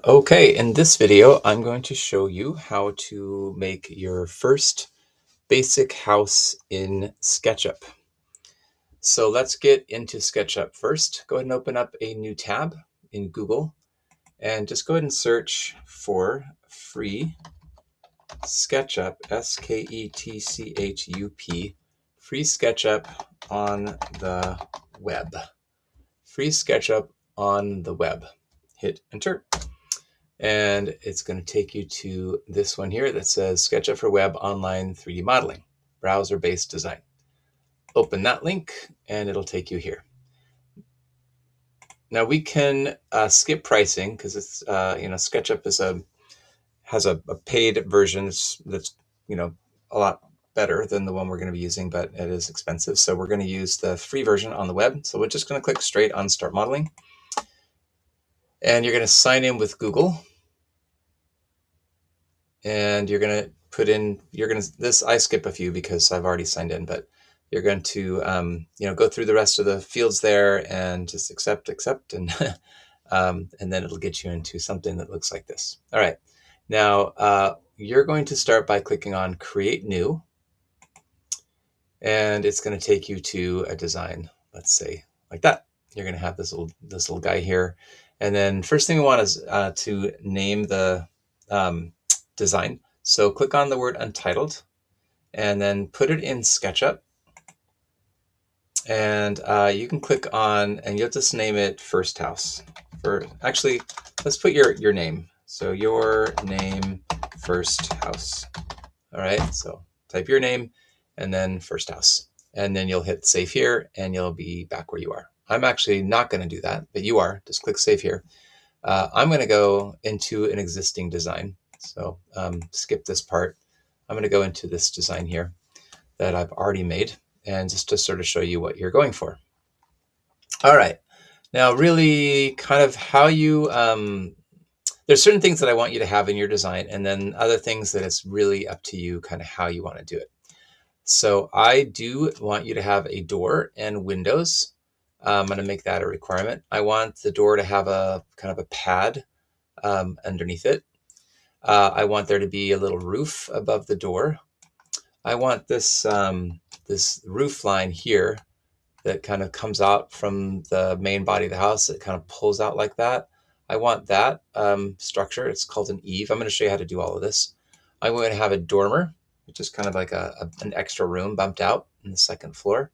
Okay, in this video, I'm going to show you how to make your first basic house in SketchUp. So let's get into SketchUp first. Go ahead and open up a new tab in Google and just go ahead and search for free SketchUp, SketchUp, free SketchUp on the web. Free SketchUp on the web. Hit enter. And it's going to take you to this one here that says SketchUp for Web Online 3D Modeling, Browser-Based Design. Open that link and it'll take you here. Now we can skip pricing because it's, SketchUp has a paid version that's a lot better than the one we're going to be using, but it is expensive. So we're going to use the free version on the web. So we're just going to click straight on Start Modeling. And you're going to sign in with Google. And you're going to put in, I skip a few because I've already signed in, but you're going to, go through the rest of the fields there and just accept, and, and then it'll get you into something that looks like this. All right. Now, you're going to start by clicking on Create New, and it's going to take you to a design, let's say like that. You're going to have this little guy here. And then first thing we want is to name the, design. So click on the word untitled and then put it in SketchUp. And you can click on, and you'll just name it First House. Actually, let's put your name. So your name, First House. All right, so type your name and then First House. And then you'll hit save here and you'll be back where you are. I'm actually not going to do that, but you are. Just click save here. I'm going to go into an existing design. So skip this part. I'm going to go into this design here that I've already made and just to sort of show you what you're going for. All right. Now, really kind of how you, there's certain things that I want you to have in your design and then other things that it's really up to you kind of how you want to do it. So I do want you to have a door and windows. I'm going to make that a requirement. I want the door to have a kind of a pad underneath it. I want there to be a little roof above the door. I want this this roof line here that kind of comes out from the main body of the house. It kind of pulls out like that. I want that structure. It's called an eave. I'm going to show you how to do all of this. I'm going to have a dormer, which is kind of like an extra room bumped out in the second floor.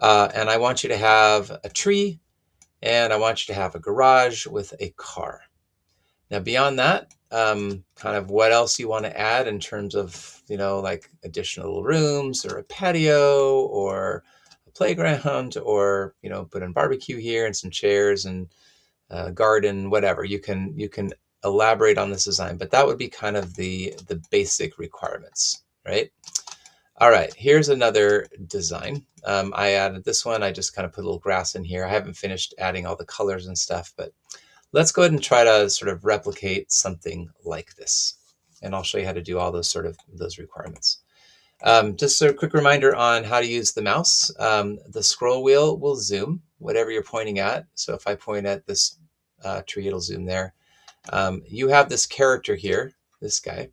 And I want you to have a tree, and I want you to have a garage with a car. Now, beyond that, kind of what else you want to add in terms of, like additional rooms or a patio or a playground or, put in barbecue here and some chairs and a garden, whatever. You can elaborate on this design, but that would be kind of the basic requirements, right? All right, here's another design. I added this one. I just kind of put a little grass in here. I haven't finished adding all the colors and stuff, but let's go ahead and try to sort of replicate something like this. And I'll show you how to do all those requirements. Just a quick reminder on how to use the mouse. The scroll wheel will zoom whatever you're pointing at. So if I point at this tree, it'll zoom there. You have this character here, this guy,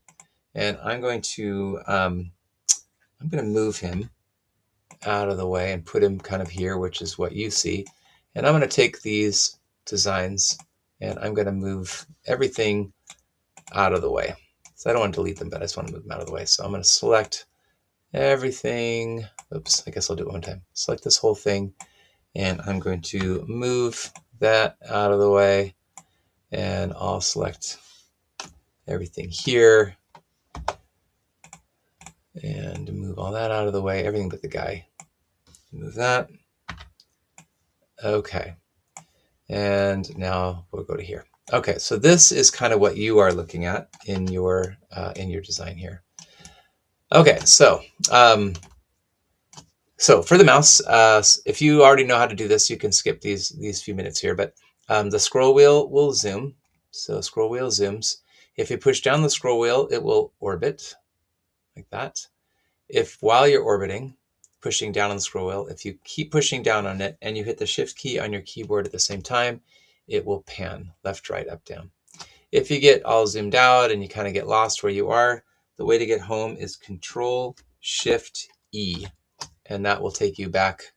and I'm going to move him out of the way and put him kind of here, which is what you see. And I'm going to take these designs and I'm going to move everything out of the way. So I don't want to delete them, but I just want to move them out of the way. So I'm going to select everything. Oops, I guess I'll do it one time. Select this whole thing, and I'm going to move that out of the way, and I'll select everything here and move all that out of the way, everything but the guy. Move that. Okay. And now we'll go to here. Okay, so this is kind of what you are looking at in your design here. Okay, so for the mouse, if you already know how to do this, you can skip these few minutes here. But the scroll wheel will zoom. So scroll wheel zooms. If you push down the scroll wheel, it will orbit like that. If while you're orbiting, pushing down on the scroll wheel, if you keep pushing down on it and you hit the shift key on your keyboard at the same time, it will pan left, right, up, down. If you get all zoomed out and you kind of get lost where you are, the way to get home is Control-Shift-E, and that will take you back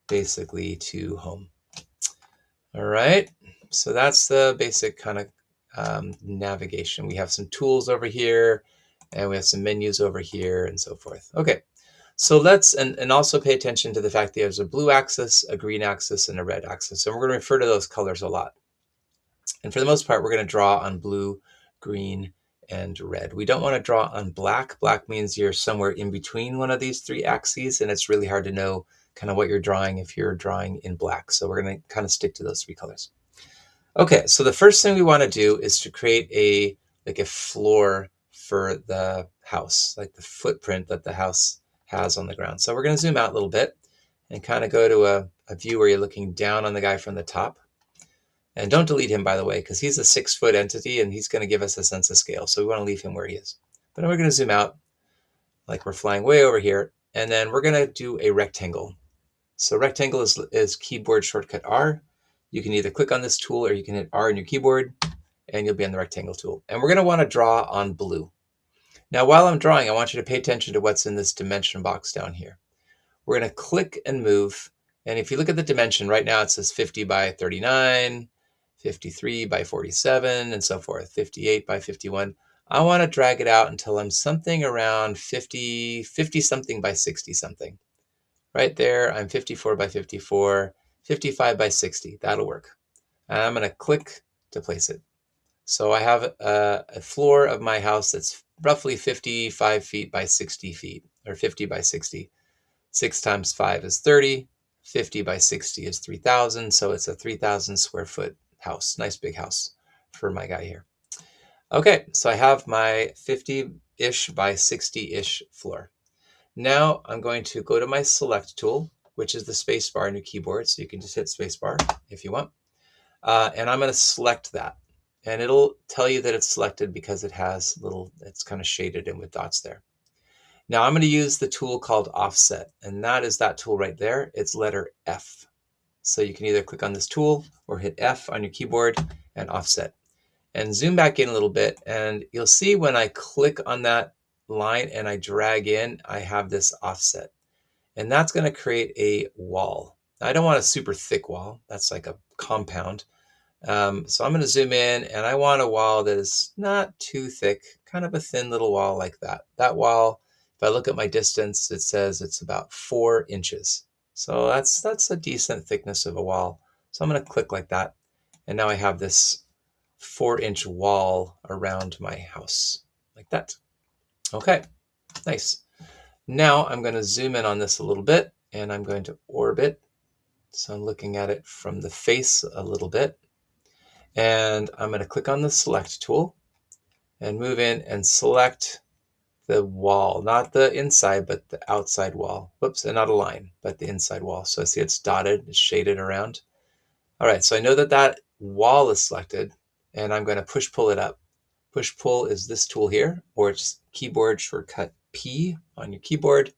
basically to home. All right, so that's the basic kind of navigation. We have some tools over here, and we have some menus over here, and so forth. Okay, so let's, and also pay attention to the fact that there's a blue axis, a green axis, and a red axis. So we're going to refer to those colors a lot. And for the most part, we're going to draw on blue, green, and red. We don't want to draw on black. Black means you're somewhere in between one of these three axes, and it's really hard to know kind of what you're drawing if you're drawing in black. So we're going to kind of stick to those three colors. Okay, so the first thing we want to do is to create a floor for the house, like the footprint that the house has on the ground. So we're going to zoom out a little bit and kind of go to a view where you're looking down on the guy from the top. And don't delete him, by the way, because he's a 6-foot entity and he's going to give us a sense of scale. So we want to leave him where he is. But then we're going to zoom out like we're flying way over here. And then we're going to do a rectangle. So rectangle is keyboard shortcut R. You can either click on this tool or you can hit R on your keyboard and you'll be on the rectangle tool. And we're going to want to draw on blue. Now, while I'm drawing, I want you to pay attention to what's in this dimension box down here. We're going to click and move. And if you look at the dimension right now, it says 50 by 39, 53 by 47, and so forth, 58 by 51. I want to drag it out until I'm something around 50 something by 60 something. Right there, I'm 54 by 54, 55 by 60. That'll work. And I'm going to click to place it. So I have a floor of my house that's roughly 55 feet by 60 feet, or 50 by 60. 6 times 5 is 30. 50 by 60 is 3,000. So it's a 3,000 square foot house. Nice big house for my guy here. Okay, so I have my 50-ish by 60-ish floor. Now I'm going to go to my select tool, which is the space bar on your keyboard. So you can just hit space bar if you want. And I'm going to select that. And it'll tell you that it's selected because it has it's kind of shaded in with dots there. Now I'm going to use the tool called offset. And that is that tool right there. It's letter F. So you can either click on this tool or hit F on your keyboard and offset. And zoom back in a little bit. And you'll see when I click on that line and I drag in, I have this offset. And that's going to create a wall. Now, I don't want a super thick wall. That's like a compound. So I'm going to zoom in and I want a wall that is not too thick, kind of a thin little wall like that. That wall, if I look at my distance, it says it's about 4 inches. So that's a decent thickness of a wall. So I'm going to click like that. And now I have this 4-inch wall around my house like that. Okay, nice. Now I'm going to zoom in on this a little bit and I'm going to orbit. So I'm looking at it from the face a little bit. And I'm going to click on the select tool and move in and select the wall, not the inside, but the outside wall. Whoops, and not a line, but the inside wall. So I see it's dotted, it's shaded around. All right, so I know that that wall is selected and I'm going to push pull it up. Push pull is this tool here, or it's keyboard shortcut P on your keyboard.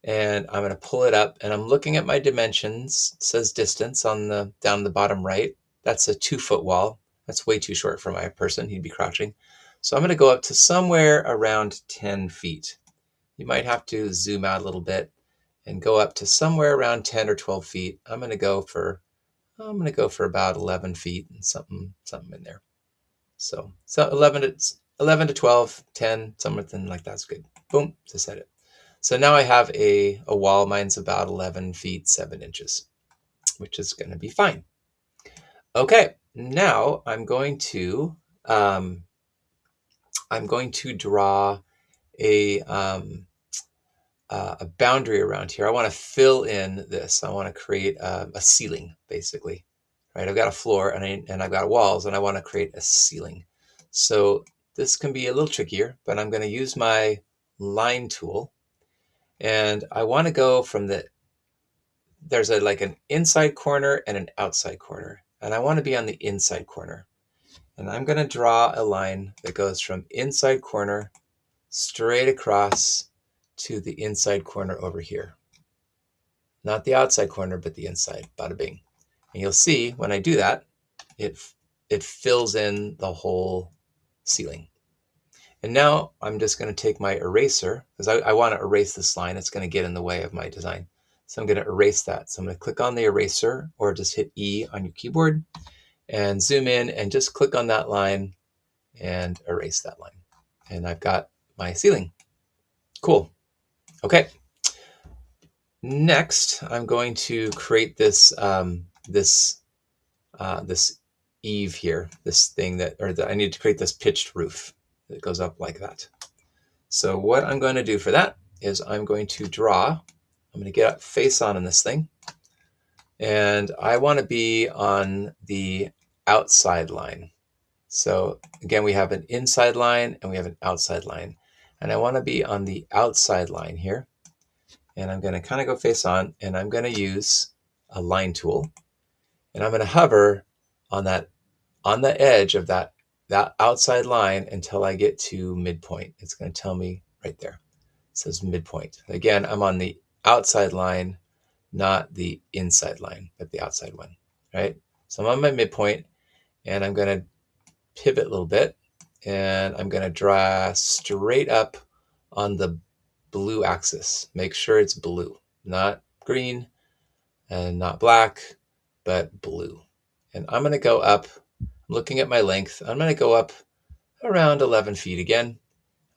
And I'm going to pull it up and I'm looking at my dimensions. It says distance on the down the bottom right. That's a 2-foot wall. That's way too short for my person. He'd be crouching. So I'm going to go up to somewhere around 10 feet. You might have to zoom out a little bit and go up to somewhere around 10 or 12 feet. I'm going to go for about 11 feet and something in there. So 11 to 12, 10, something like that's good. Boom, to set it. So now I have a wall. Mine's about 11 feet, 7 inches, which is going to be fine. Okay, now I'm going to draw a boundary around here. I want to fill in this. I want to create a ceiling, basically. Right? I've got a floor and I've got walls, and I want to create a ceiling. So this can be a little trickier, but I'm going to use my line tool, and I want to go from there's like an inside corner and an outside corner. And I want to be on the inside corner. And I'm going to draw a line that goes from inside corner straight across to the inside corner over here. Not the outside corner, but the inside. Bada bing. And you'll see when I do that, it fills in the whole ceiling. And now I'm just going to take my eraser, because I want to erase this line. It's going to get in the way of my design. So I'm going to erase that. So I'm going to click on the eraser, or just hit E on your keyboard and zoom in and just click on that line and erase that line. And I've got my ceiling. Cool. Okay. Next, I'm going to create this this eave here, this thing I need to create this pitched roof that goes up like that. So what I'm going to do for that is I'm going to get up face on in this thing, and I want to be on the outside line. So again, we have an inside line and we have an outside line, and I want to be on the outside line here. And I'm going to kind of go face on, and I'm going to use a line tool, and I'm going to hover on the edge of that outside line until I get to midpoint. It's going to tell me right there. It says midpoint. Again, I'm on the outside line, not the inside line, but the outside one, right? So I'm on my midpoint, and I'm going to pivot a little bit, and I'm going to draw straight up on the blue axis. Make sure it's blue, not green and not black, but blue. And I'm going to go up, looking at my length, I'm going to go up around 11 feet again.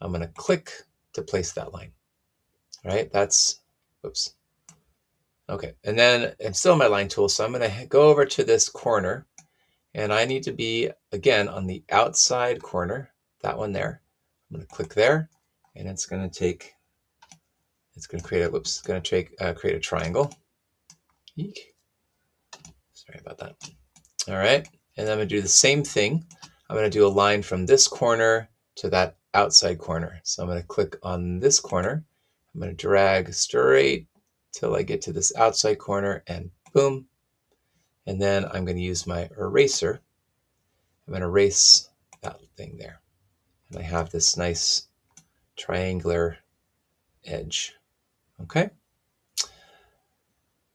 I'm going to click to place that line. All right, whoops. Okay, and then I'm still my line tool, so I'm going to go over to this corner, and I need to be, again, on the outside corner, that one there. I'm going to click there, and it's going to create a triangle. Eek. Sorry about that. All right, and then I'm going to do the same thing. I'm going to do a line from this corner to that outside corner. So I'm going to click on this corner. I'm going to drag straight till I get to this outside corner, and boom. And then I'm going to use my eraser. I'm going to erase that thing there. And I have this nice triangular edge. Okay.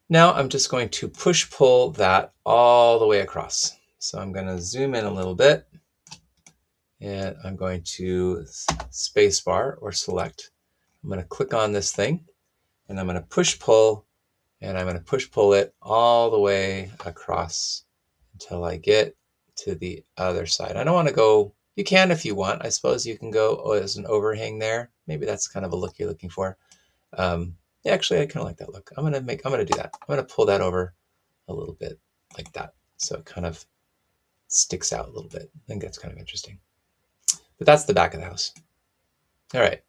Now I'm just going to push-pull that all the way across. So I'm going to zoom in a little bit, and I'm going to spacebar or select. I'm going to click on this thing, and I'm going to push-pull, and I'm going to push-pull it all the way across until I get to the other side. I don't want to go, you can if you want. I suppose you can go, there's an overhang there. Maybe that's kind of a look you're looking for. Yeah, actually, I kind of like that look. I'm going to do that. I'm going to pull that over a little bit like that, so it kind of sticks out a little bit. I think that's kind of interesting. But that's the back of the house. All right,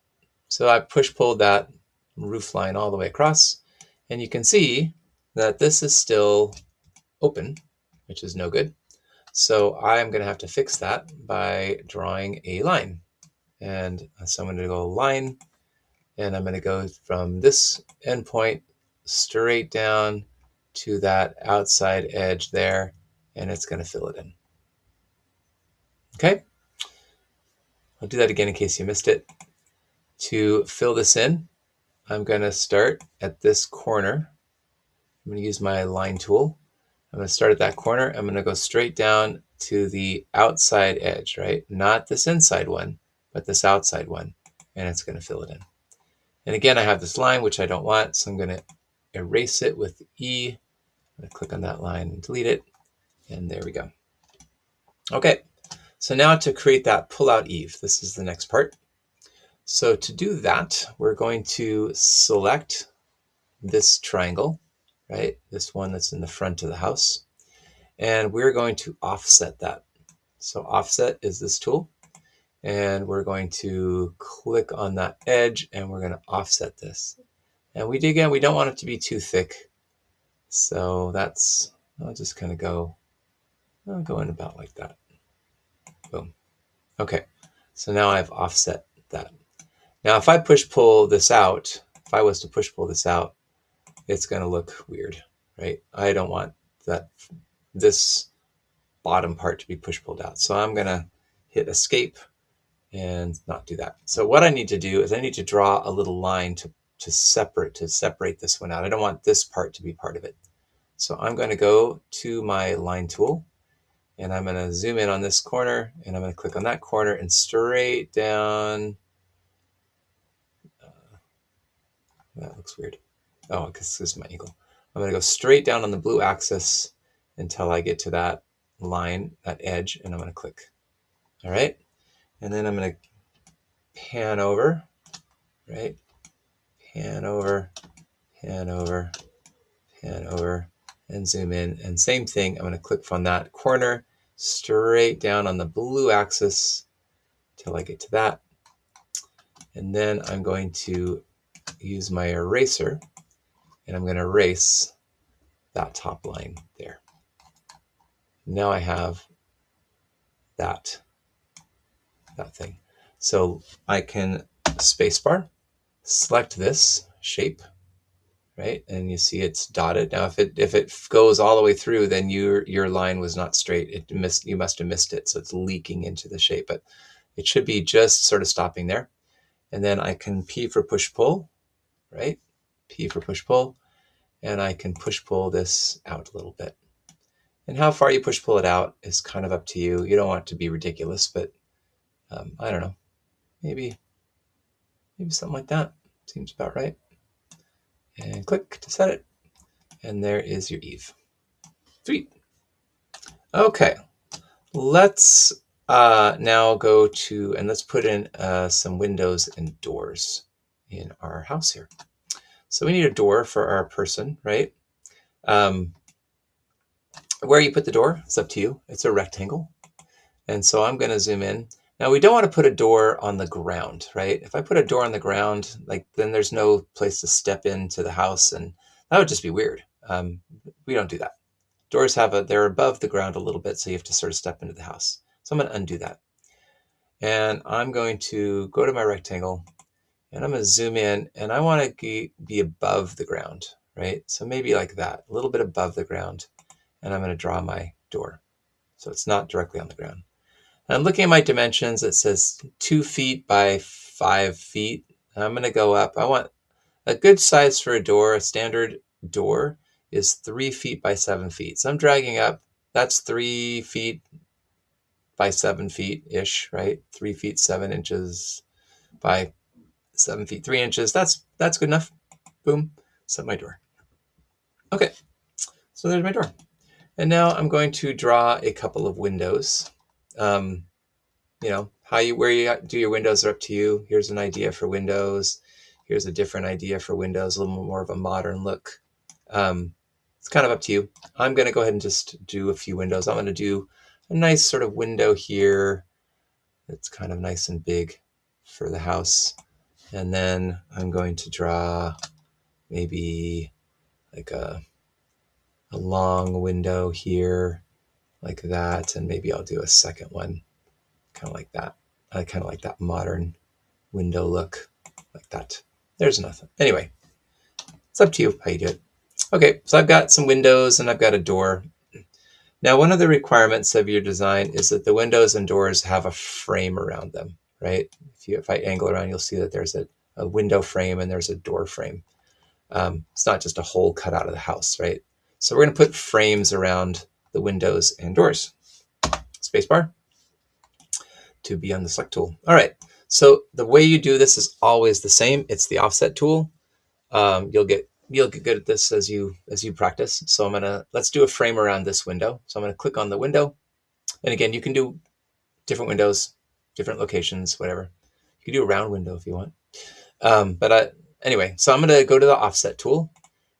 so I pulled that roof line all the way across, and you can see that this is still open, which is no good. So I'm going to have to fix that by drawing a line. And so I'm going to go line, and I'm going to go from this endpoint straight down to that outside edge there, and it's going to fill it in. Okay, I'll do that again in case you missed it. To fill this in, I'm going to start at this corner. I'm going to use my line tool. I'm going to start at that corner. I'm going to go straight down to the outside edge, right? Not this inside one, but this outside one, and it's going to fill it in. And again, I have this line, which I don't want, so I'm going to erase it with E. I'm going to click on that line and delete it, and there we go. Okay, so now to create that pull-out eave, this is the next part. So to do that, we're going to select this triangle, right? This one that's in the front of the house, and we're going to offset that. So offset is this tool, and we're going to click on that edge, and we're going to offset this. And we don't want it to be too thick, so I'll just kind of go in about like that. Boom. Okay, so now I've offset that. Now if I push-pull this out, it's going to look weird, right? I don't want this bottom part to be push-pulled out. So I'm going to hit escape and not do that. So what I need to do is I need to draw a little line to separate this one out. I don't want this part to be part of it. So I'm going to go to my line tool, And I'm going to zoom in on this corner, and I'm going to click on that corner and straight down. That looks weird. Oh, because this is my angle. I'm going to go straight down on the blue axis until I get to that line, that edge, and I'm going to click. All right. And then I'm going to pan over, right? Pan over, pan over, pan over, and zoom in. And same thing, I'm going to click from that corner straight down on the blue axis till I get to that. And then I'm going to use my eraser, and I'm going to erase that top line there. Now I have that thing. So I can spacebar, select this shape, right? And you see it's dotted. Now if it goes all the way through, then your line was not straight. You must have missed it. So it's leaking into the shape, but it should be just sort of stopping there. And then I can P for push pull, right? P for push pull. And I can push pull this out a little bit. And how far you push pull it out is kind of up to you. You don't want it to be ridiculous, but I don't know. Maybe something like that. Seems about right. And click to set it. And there is your Eve. Sweet. Okay. Let's now go to, and let's put in some windows and doors in our house here. So we need a door for our person, right? Where you put the door, it's up to you. It's a rectangle. And so I'm going to zoom in. Now we don't want to put a door on the ground, right? If I put a door on the ground, then there's no place to step into the house, and that would just be weird. We don't do that. Doors they're above the ground a little bit, so you have to sort of step into the house. So I'm going to undo that. And I'm going to go to my rectangle, and I'm going to zoom in, and I want to be above the ground, right? So maybe like that, a little bit above the ground. And I'm going to draw my door, so it's not directly on the ground. I'm looking at my dimensions. It says 2 feet by 5 feet. And I'm going to go up. I want a good size for a door. A standard door is 3 feet by 7 feet. So I'm dragging up. That's 3 feet by 7 feet-ish, right? 3 feet 7 inches by 7 feet 3 inches. That's good enough. Boom. Set my door. Okay. So there's my door. And now I'm going to draw a couple of windows. Where you do your windows are up to you. Here's an idea for windows. Here's a different idea for windows, a little more of a modern look. It's kind of up to you. I'm going to go ahead and just do a few windows. I'm going to do a nice sort of window here. It's kind of nice and big for the house. And then I'm going to draw maybe like a long window here like that. And maybe I'll do a second one kind of like that. I kind of like that modern window look like that. There's nothing. Anyway, it's up to you how you do it. Okay, so I've got some windows and I've got a door. Now, one of the requirements of your design is that the windows and doors have a frame around them, right? If I angle around, you'll see that there's a window frame and there's a door frame. It's not just a hole cut out of the house, right? So we're going to put frames around the windows and doors. Spacebar to be on the select tool. All right. So the way you do this is always the same. It's the offset tool. You'll get good at this as you practice. So let's do a frame around this window. So I'm going to click on the window. And again, you can do different windows, different locations, whatever. You can do a round window if you want. Anyway, so I'm going to go to the offset tool,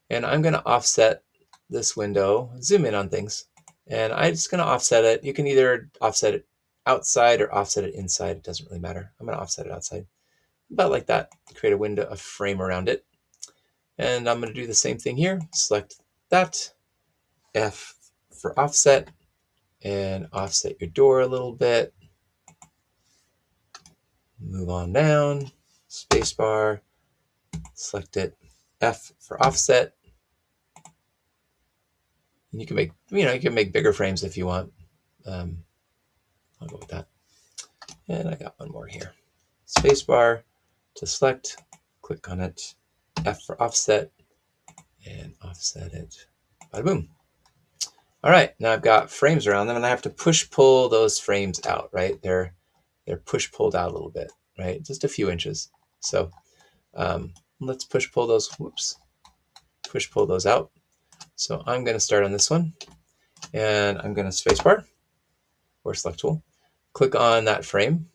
and I'm going to offset this window, zoom in on things, and I'm just going to offset it. You can either offset it outside or offset it inside. It doesn't really matter. I'm going to offset it outside, about like that. Create a window, a frame around it. And I'm going to do the same thing here. Select that, F for offset, and offset your door a little bit. Move on down, spacebar, select it, F for offset. And you can make bigger frames if you want. I'll go with that. And I got one more here. Spacebar to select, click on it, F for offset, and offset it. Bada boom. All right, now I've got frames around them, and I have to push pull those frames out, right? They're push pulled out a little bit, right? Just a few inches. So let's push pull those. Whoops, push pull those out. So I'm going to start on this one, and I'm going to spacebar or select tool, click on that frame.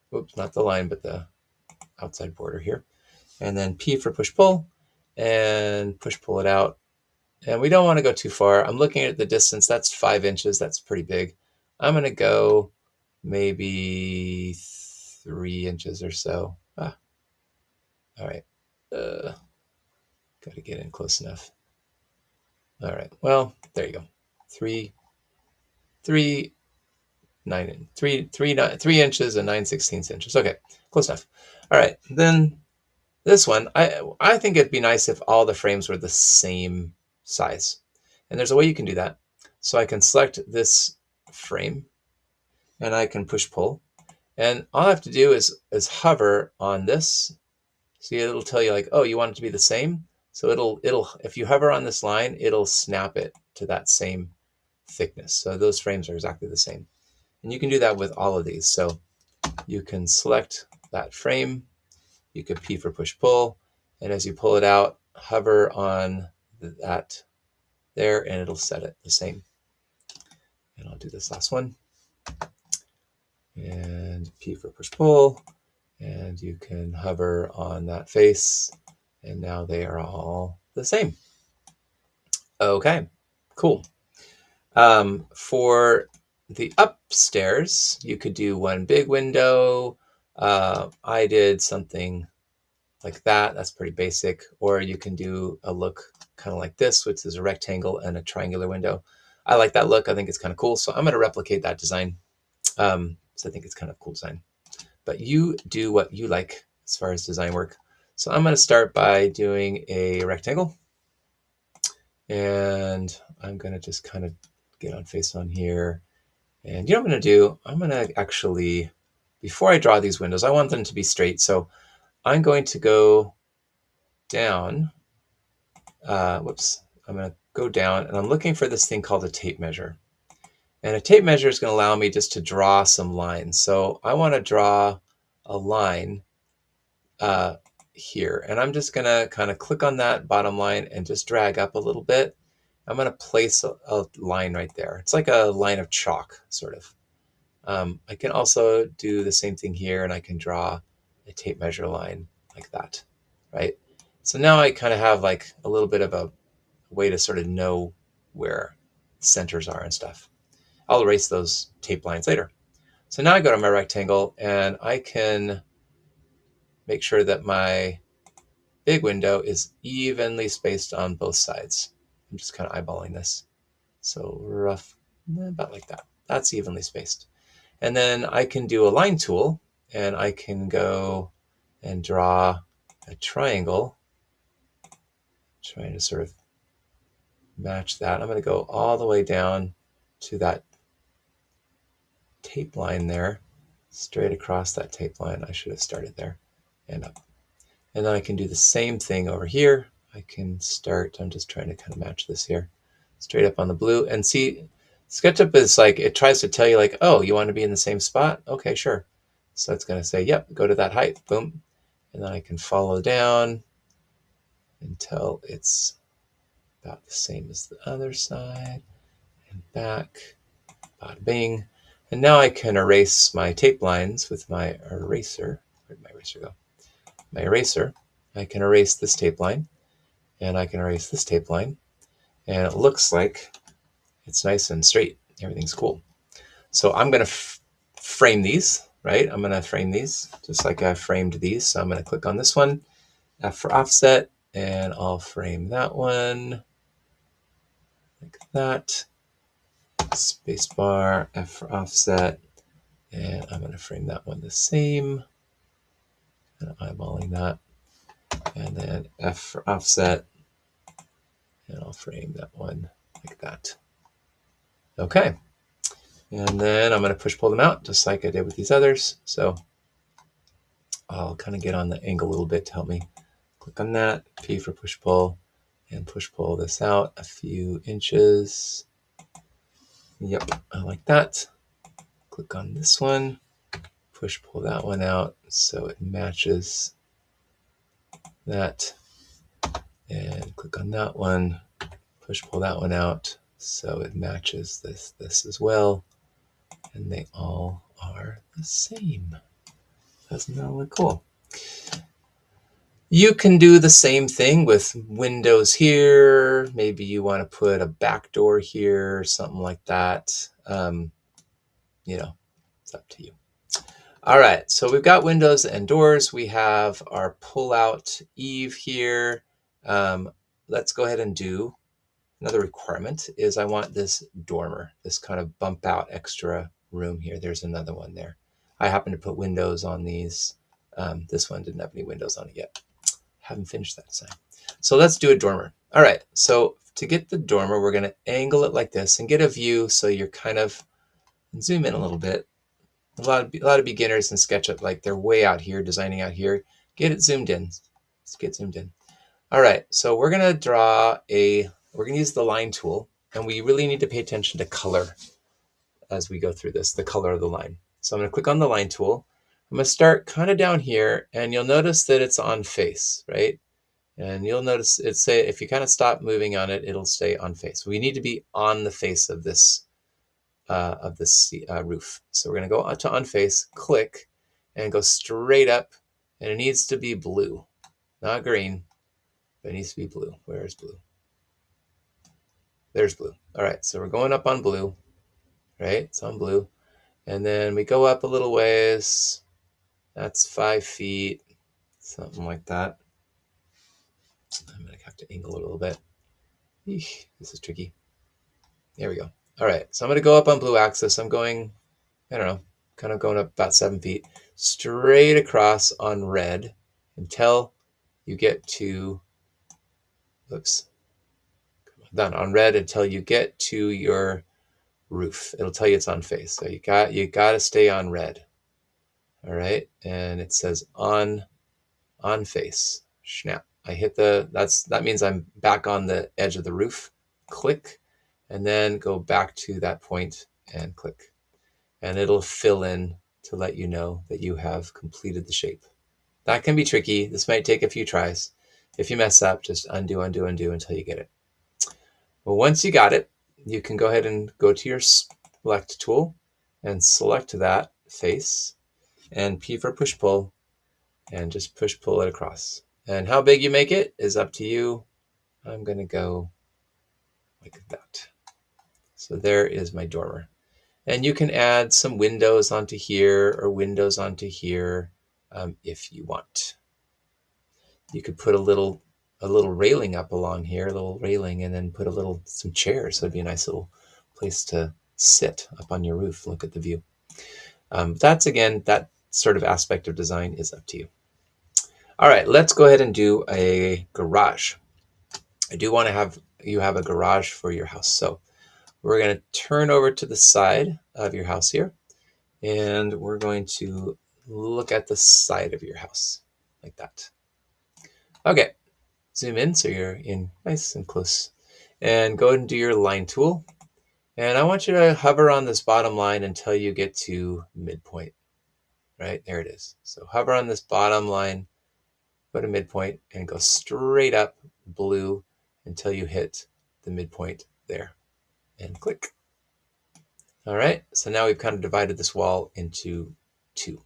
Whoops, not the line, but the outside border here, and then P for push pull, and push pull it out. And we don't want to go too far. I'm looking at the distance. That's 5 inches. That's pretty big. I'm going to go maybe 3 inches or so. All right. Got to get in close enough. All right. Well, there you go. 3 inches and 9/16 inches. Okay, close enough. All right. Then this one, I think it'd be nice if all the frames were the same size. And there's a way you can do that. So I can select this frame and I can push pull. And all I have to do is hover on this. See, it'll tell you like, oh, you want it to be the same. So it'll if you hover on this line, it'll snap it to that same thickness. So those frames are exactly the same. And you can do that with all of these. So you can select that frame. You could P for push pull. And as you pull it out, hover on that there, and it'll set it the same. And I'll do this last one. And P for push pull. And you can hover on that face. And now they are all the same. Okay, cool. For the upstairs, you could do one big window. I did something like that. That's pretty basic. Or you can do a look kind of like this, which is a rectangle and a triangular window. I like that look. I think it's kind of cool. So I'm going to replicate that design. So I think it's kind of cool design. But you do what you like as far as design work. So I'm going to start by doing a rectangle. And I'm going to just kind of get on face on here. And you know what I'm going to do? I'm going to actually, before I draw these windows, I want them to be straight. So I'm going to go down. Whoops. I'm going to go down, and I'm looking for this thing called a tape measure. And a tape measure is going to allow me just to draw some lines. So I want to draw a line here. And I'm just going to kind of click on that bottom line and just drag up a little bit. I'm going to place a line right there. It's like a line of chalk, sort of. I can also do the same thing here, and I can draw a tape measure line like that, right? So now I kind of have like a little bit of a way to sort of know where centers are and stuff. I'll erase those tape lines later. So now I go to my rectangle, and I can make sure that my big window is evenly spaced on both sides. I'm just kind of eyeballing this. So rough, about like that. That's evenly spaced. And then I can do a line tool, and I can go and draw a triangle, trying to sort of match that. I'm going to go all the way down to that tape line there, straight across that tape line. I should have started there and up. And then I can do the same thing over here. I can start, I'm just trying to kind of match this here, straight up on the blue. And see, SketchUp is like, it tries to tell you like, oh, you want to be in the same spot? Okay, sure. So it's going to say, yep, go to that height, boom. And then I can follow down until it's about the same as the other side, and back, bada bing. And now I can erase my tape lines with my eraser. Where'd my eraser go? My eraser. I can erase this tape line, and I can erase this tape line, and it looks like it's nice and straight. Everything's cool. So I'm going to frame these, right? I'm going to frame these just like I framed these. So I'm going to click on this one, F for offset, and I'll frame that one like that. Spacebar, F for offset, and I'm going to frame that one the same. And eyeballing that, and then F for offset, and I'll frame that one like that. Okay. And then I'm going to push pull them out just like I did with these others. So I'll kind of get on the angle a little bit to help me. Click on that, P for push pull, and push pull this out a few inches. Yep, I like that. Click on this one, push pull that one out so it matches that, and click on that one, push pull that one out so it matches this as well, and they all are the same. Doesn't that look cool? You can do the same thing with windows here. Maybe you want to put a back door here or something like that. You know, it's up to you. All right, so we've got windows and doors. We have our pull-out eave here. Let's go ahead and do another requirement is I want this dormer, this kind of bump out extra room here. There's another one there. I happen to put windows on these. This one didn't have any windows on it yet. Haven't finished that design. So let's do a dormer. All right, so to get the dormer, we're gonna angle it like this and get a view so you're kind of, zoom in a little bit. A lot of beginners in SketchUp, like they're way out here, designing out here. Get it zoomed in. Let's get zoomed in. All right, so we're gonna we're gonna use the line tool, and we really need to pay attention to color as we go through this, the color of the line. So I'm gonna click on the line tool. I'm gonna start kind of down here, and you'll notice that it's on face, right? And you'll notice it say, if you kind of stop moving on it, it'll stay on face. We need to be on the face of this roof. So we're going to go to on face, click, and go straight up. And it needs to be blue, not green, but it needs to be blue. Where is blue? There's blue. All right, so we're going up on blue, right? It's on blue. And then we go up a little ways. That's 5 feet, something like that. I'm going to have to angle it a little bit. Eesh, this is tricky. There we go. All right, so I'm going to go up on blue axis. I'm going, I don't know, kind of going up about 7 feet, straight across on red until you get to, oops, done on red until you get to your roof. It'll tell you it's on face. So you got to stay on red. All right, and it says on face. Snap. I hit that means I'm back on the edge of the roof. Click, and then go back to that point and click. And it'll fill in to let you know that you have completed the shape. That can be tricky. This might take a few tries. If you mess up, just undo, undo, undo until you get it. Well, once you got it, you can go ahead and go to your select tool and select that face and P for push pull and just push pull it across. And how big you make it is up to you. I'm going to go like that. So there is my dormer. And you can add some windows onto here or windows onto here if you want. You could put a little railing up along here, a little railing, and then put some chairs. So it'd be a nice little place to sit up on your roof, look at the view. That sort of aspect of design is up to you. All right, let's go ahead and do a garage. I do want to have you have a garage for your house. So we're going to turn over to the side of your house here, and we're going to look at the side of your house like that. Okay, zoom in so you're in nice and close, and go ahead and do your line tool. And I want you to hover on this bottom line until you get to midpoint. Right, there it is. So hover on this bottom line, go to midpoint, and go straight up blue until you hit the midpoint there, and click. All right, so now we've kind of divided this wall into 2.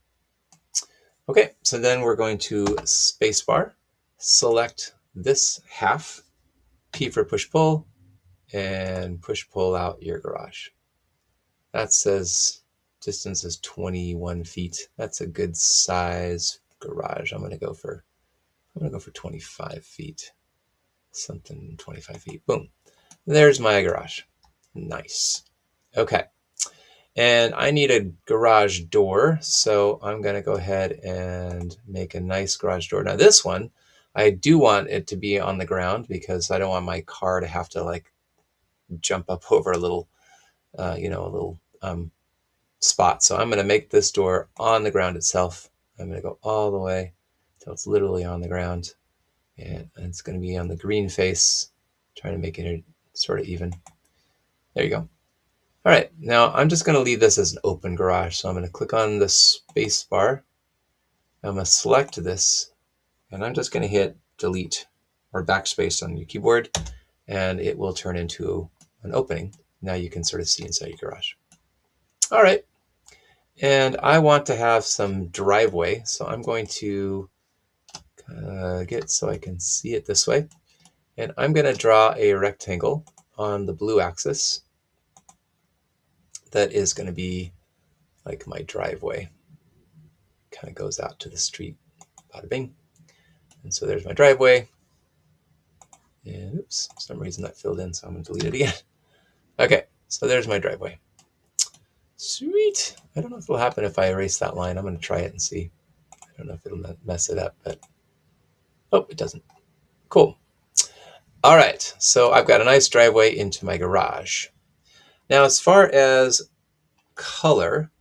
Okay, so then we're going to spacebar, select this half, P for push pull, and push pull out your garage. That says distance is 21 feet. That's a good size garage. I'm gonna go for 25 feet. Something 25 feet. Boom. There's my garage. Nice. Okay. And I need a garage door, so I'm going to go ahead and make a nice garage door. Now this one, I do want it to be on the ground because I don't want my car to have to like jump up over a little, a little spot. So I'm going to make this door on the ground itself. I'm going to go all the way till it's literally on the ground, and it's going to be on the green face, trying to make it sort of even. There you go. All right, now I'm just going to leave this as an open garage. So I'm going to click on the space bar. I'm going to select this, and I'm just going to hit delete or backspace on your keyboard, and it will turn into an opening. Now you can sort of see inside your garage. All right, and I want to have some driveway, so I'm going to get so I can see it this way. And I'm going to draw a rectangle on the blue axis that is going to be like my driveway. Kind of goes out to the street, bada bing. And so there's my driveway. And oops, for some reason that filled in, so I'm going to delete it again. Okay, so there's my driveway. Sweet. I don't know if it'll happen if I erase that line. I'm going to try it and see. I don't know if it'll mess it up, but oh, it doesn't. Cool. All right, so I've got a nice driveway into my garage. Now, as far as color,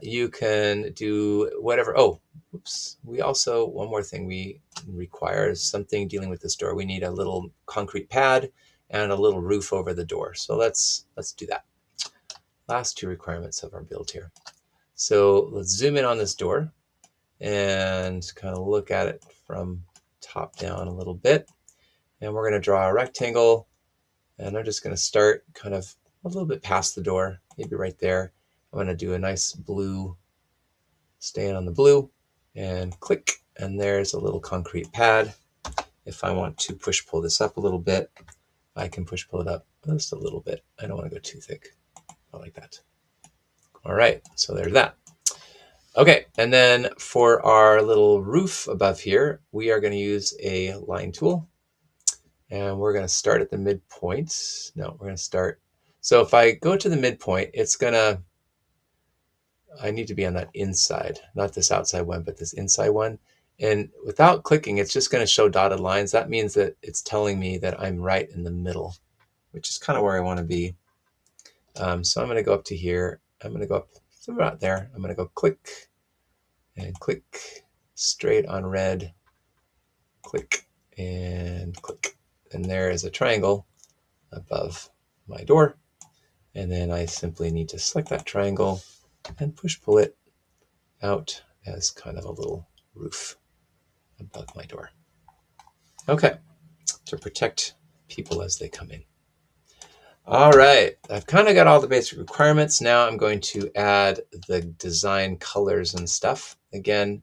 you can do whatever. Oh, oops. We also, one more thing we require is something dealing with this door. We need a little concrete pad and a little roof over the door. So let's do that. Last two requirements of our build here. So let's zoom in on this door and kind of look at it from top down a little bit. And we're going to draw a rectangle, and I'm just going to start kind of a little bit past the door, maybe right there. I'm going to do a nice blue, stay on the blue, and click, and there's a little concrete pad. If I want to push pull this up a little bit, I can push pull it up just a little bit. I don't want to go too thick. I like that. All right, so there's that. Okay, and then for our little roof above here, we are going to use a line tool. And we're going to start at the midpoint. No, we're going to start. So if I go to the midpoint, it's going to, I need to be on that inside, not this outside one, but this inside one. And without clicking, it's just going to show dotted lines. That means that it's telling me that I'm right in the middle, which is kind of where I want to be. So I'm going to go up to here. I'm going to go up about there. I'm going to go click and click straight on red, click and click. And there is a triangle above my door. And then I simply need to select that triangle and push pull it out as kind of a little roof above my door. Okay, to protect people as they come in. All right, I've kind of got all the basic requirements. Now I'm going to add the design colors and stuff. Again,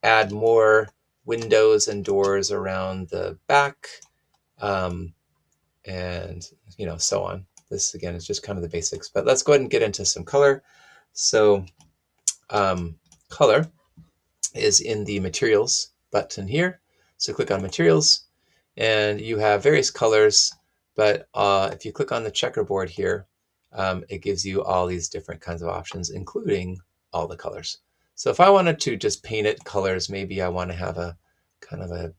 add more windows and doors around the back, and so on. This again is just kind of the basics, but let's go ahead and get into some color. So color is in the materials button here. So click on materials, and you have various colors, but if you click on the checkerboard here, it gives you all these different kinds of options, including all the colors. So if I wanted to just paint it colors, maybe I want to have a kind of a,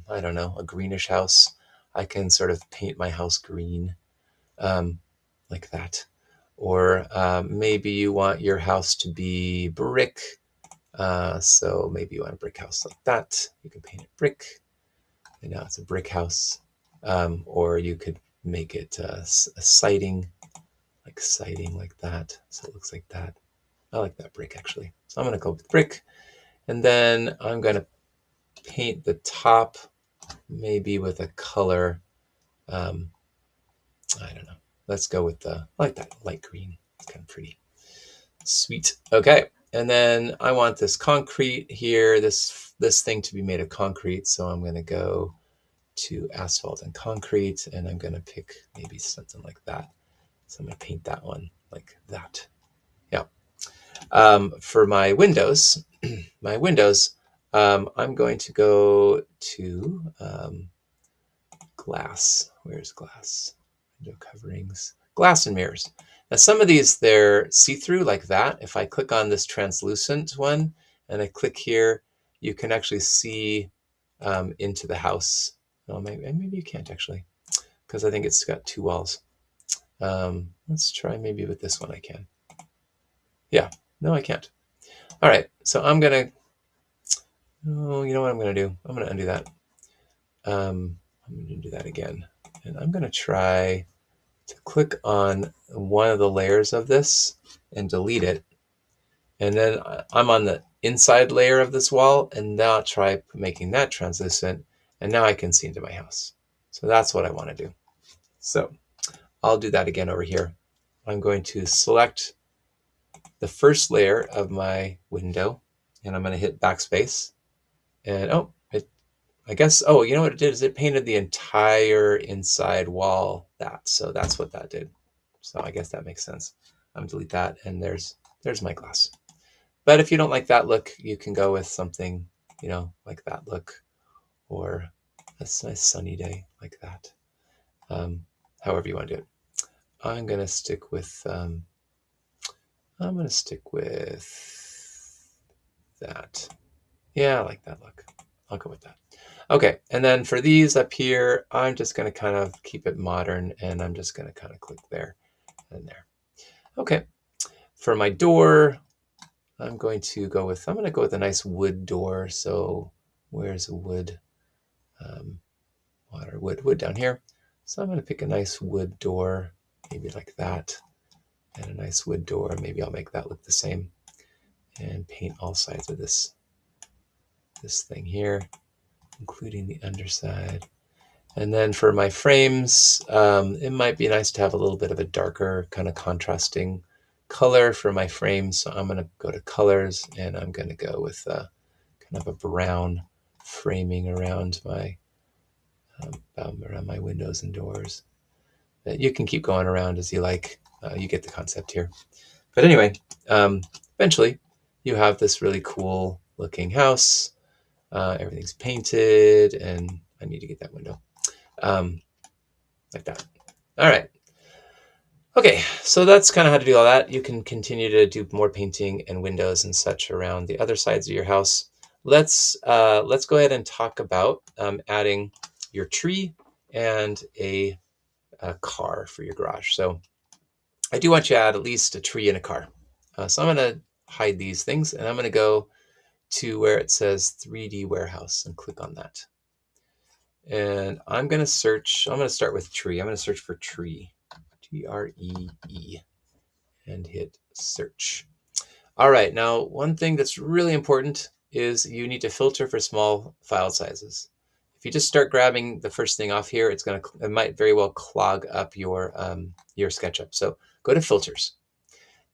I don't know, a greenish house. I can sort of paint my house green, like that. Or maybe you want your house to be brick. So maybe you want a brick house like that. You can paint it brick. And now it's a brick house. Or you could make it a siding like that. So it looks like that. I like that brick actually. So I'm going to go with brick. And then I'm going to paint the top maybe with a color. I don't know. Let's go with I like that light green. It's kind of pretty. Sweet. Okay. And then I want this concrete here, this thing to be made of concrete. So I'm going to go to asphalt and concrete, and I'm going to pick maybe something like that. So I'm going to paint that one like that. Yeah. For my windows, I'm going to go to glass. Where's glass? Window coverings, glass and mirrors. Now some of these, they're see-through like that. If I click on this translucent one and I click here, you can actually see into the house. Oh, maybe you can't actually, because I think it's got two walls. Let's try maybe with this one I can. Yeah, no, I can't. All right, so I'm gonna, oh, you know what I'm gonna do? I'm gonna undo that. I'm gonna do that again. And I'm gonna try to click on one of the layers of this and delete it. And then I'm on the inside layer of this wall, and now I'll try making that translucent, and now I can see into my house. So that's what I want to do. So I'll do that again over here. I'm going to select the first layer of my window, and I'm going to hit backspace. And I guess, you know what it did is it painted the entire inside wall so that's what that did. So I guess that makes sense. I'm gonna delete that, and there's my glass. But if you don't like that look, you can go with something, like that look, or a nice sunny day like that. However you want to do it. I'm gonna stick with that. Yeah, I like that look. I'll go with that. Okay, and then for these up here, I'm just going to kind of keep it modern, and I'm just going to kind of click there and there. Okay, for my door, I'm going to go with a nice wood door. So where's a wood? Wood down here. So I'm going to pick a nice wood door, maybe like that, and a nice wood door. Maybe I'll make that look the same, and paint all sides of this thing here, including the underside. And then for my frames, it might be nice to have a little bit of a darker kind of contrasting color for my frames. So I'm going to go to colors, and I'm going to go with kind of a brown framing around my windows and doors. But you can keep going around as you like. You get the concept here. But anyway, eventually you have this really cool looking house. Everything's painted, and I need to get that window. Like that. All right. Okay, so that's kind of how to do all that. You can continue to do more painting and windows and such around the other sides of your house. Let's go ahead and talk about adding your tree and a car for your garage. So I do want you to add at least a tree and a car. So I'm going to hide these things, and I'm going to go to where it says 3D Warehouse and click on that. And I'm going to start with tree. I'm going to search for tree, Tree, and hit search. All right, now one thing that's really important is you need to filter for small file sizes. If you just start grabbing the first thing off here, it might very well clog up your SketchUp. So go to filters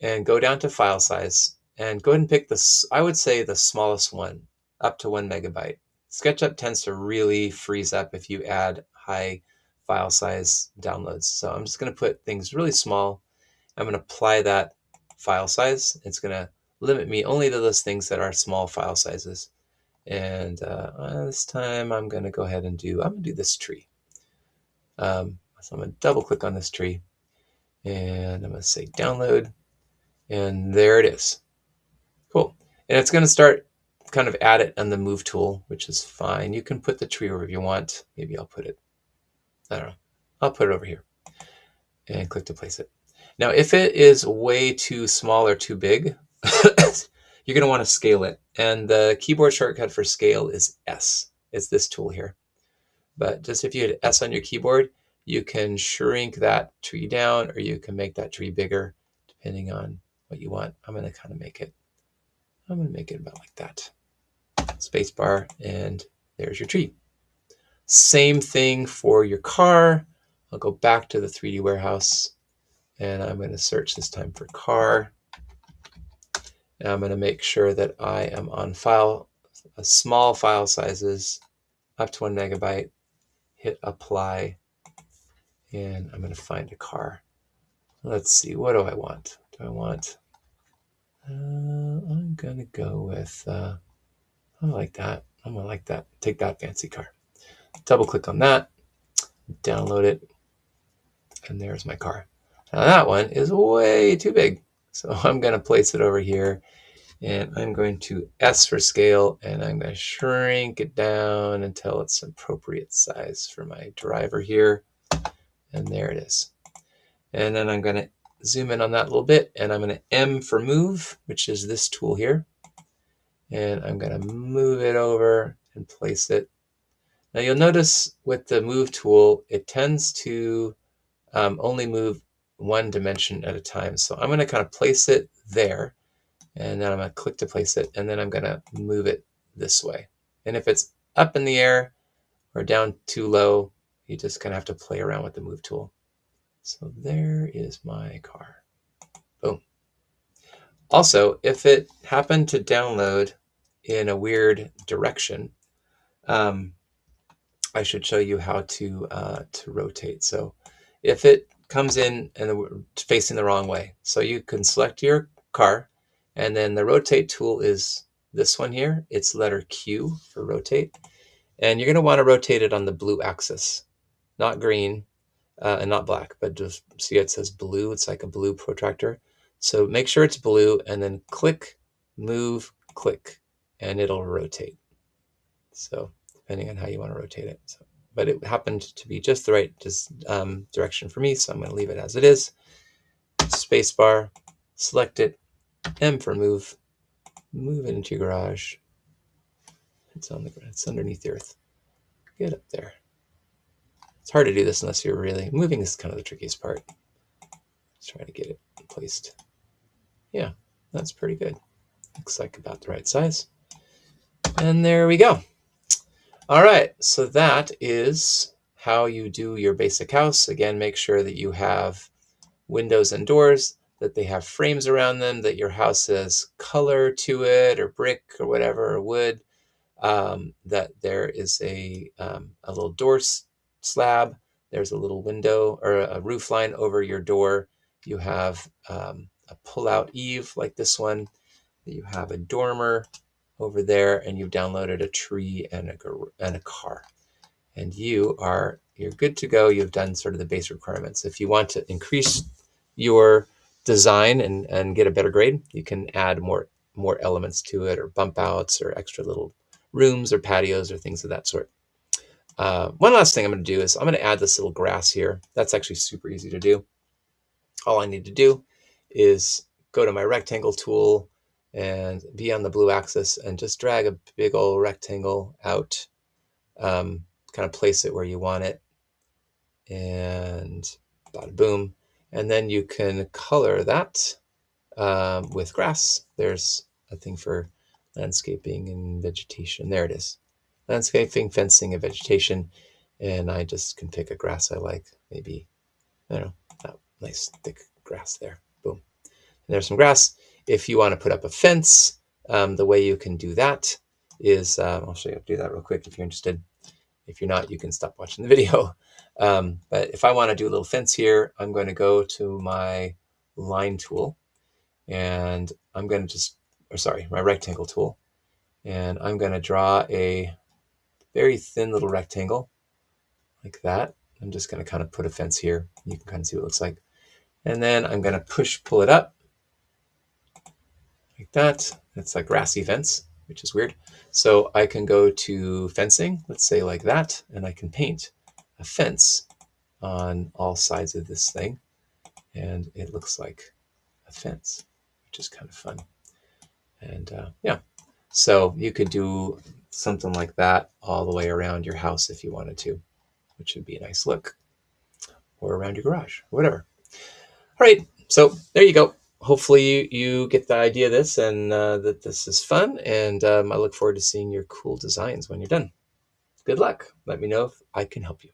and go down to file size and go ahead and pick I would say the smallest one, up to 1 megabyte. SketchUp tends to really freeze up if you add high file size downloads. So I'm just going to put things really small. I'm going to apply that file size. It's going to limit me only to those things that are small file sizes. And this time I'm going to go ahead and do this tree. So I'm going to double click on this tree, and I'm going to say download, and there it is. Cool. And it's going to start kind of at it on the move tool, which is fine. You can put the tree wherever you want. Maybe I'll put it, I don't know. I'll put it over here and click to place it. Now, if it is way too small or too big, you're going to want to scale it. And the keyboard shortcut for scale is S. It's this tool here. But just if you hit S on your keyboard, you can shrink that tree down, or you can make that tree bigger, depending on what you want. I'm going to make it about like that. Spacebar, and there's your tree. Same thing for your car. I'll go back to the 3D Warehouse, and I'm going to search this time for car. And I'm going to make sure that I am on small file sizes, up to 1 megabyte. Hit apply, and I'm going to find a car. Let's see, what do I want? I'm going to go with, I like that. I'm going to like that. Take that fancy car. Double click on that, download it, and there's my car. Now that one is way too big. So I'm going to place it over here, and I'm going to S for scale, and I'm going to shrink it down until it's appropriate size for my driver here. And there it is. And then I'm going to zoom in on that a little bit, and I'm going to M for move, which is this tool here. And I'm going to move it over and place it. Now you'll notice with the move tool, it tends to only move one dimension at a time. So I'm going to kind of place it there, and then I'm going to click to place it, and then I'm going to move it this way. And if it's up in the air or down too low, you just kind of have to play around with the move tool. So there is my car. Boom. Also, if it happened to download in a weird direction, I should show you how to rotate. So if it comes in and facing the wrong way, so you can select your car, and then the rotate tool is this one here. It's letter Q for rotate. And you're going to want to rotate it on the blue axis, not green and not black, but just see it says blue. It's like a blue protractor. So make sure it's blue, and then click, move, click, and it'll rotate. So depending on how you want to rotate it. So, but it happened to be just the right direction for me, so I'm going to leave it as it is. Spacebar, select it, M for move, move it into your garage. It's on the ground. It's underneath the earth. Get up there. It's hard to do this unless you're really moving. Is kind of the trickiest part. Let's try to get it placed. Yeah, that's pretty good. Looks like about the right size. And there we go. All right, so that is how you do your basic house. Again, make sure that you have windows and doors, that they have frames around them, that your house has color to it, or brick, or whatever, or wood, that there is a little door slab, there's a little window or a roof line over your door. You have a pull-out eave like this one. You have a dormer over there, and you've downloaded a tree and a car. And you're good to go. You've done sort of the base requirements. If you want to increase your design and get a better grade, you can add more elements to it, or bump outs, or extra little rooms or patios or things of that sort. One last thing I'm going to do is I'm going to add this little grass here. That's actually super easy to do. All I need to do is go to my rectangle tool and be on the blue axis and just drag a big old rectangle out, kind of place it where you want it, and bada boom. And then you can color that with grass. There's a thing for landscaping and vegetation. There it is. Landscaping, fencing, and vegetation. And I just can pick a grass I like. Maybe, I don't know, that nice thick grass there. Boom. And there's some grass. If you want to put up a fence, the way you can do that is, I'll show you how to do that real quick if you're interested. If you're not, you can stop watching the video. But if I want to do a little fence here, I'm going to go to my line tool, and I'm going to my rectangle tool, and I'm going to draw a very thin little rectangle like that. I'm just going to kind of put a fence here. You can kind of see what it looks like. And then I'm going to pull it up like that. It's a grassy fence, which is weird. So I can go to fencing, let's say like that, and I can paint a fence on all sides of this thing. And it looks like a fence, which is kind of fun. And yeah, so you could do something like that all the way around your house if you wanted to, which would be a nice look, or around your garage, or whatever. All right, so there you go. Hopefully you get the idea of this, and that this is fun, and I look forward to seeing your cool designs when you're done. Good luck. Let me know if I can help you.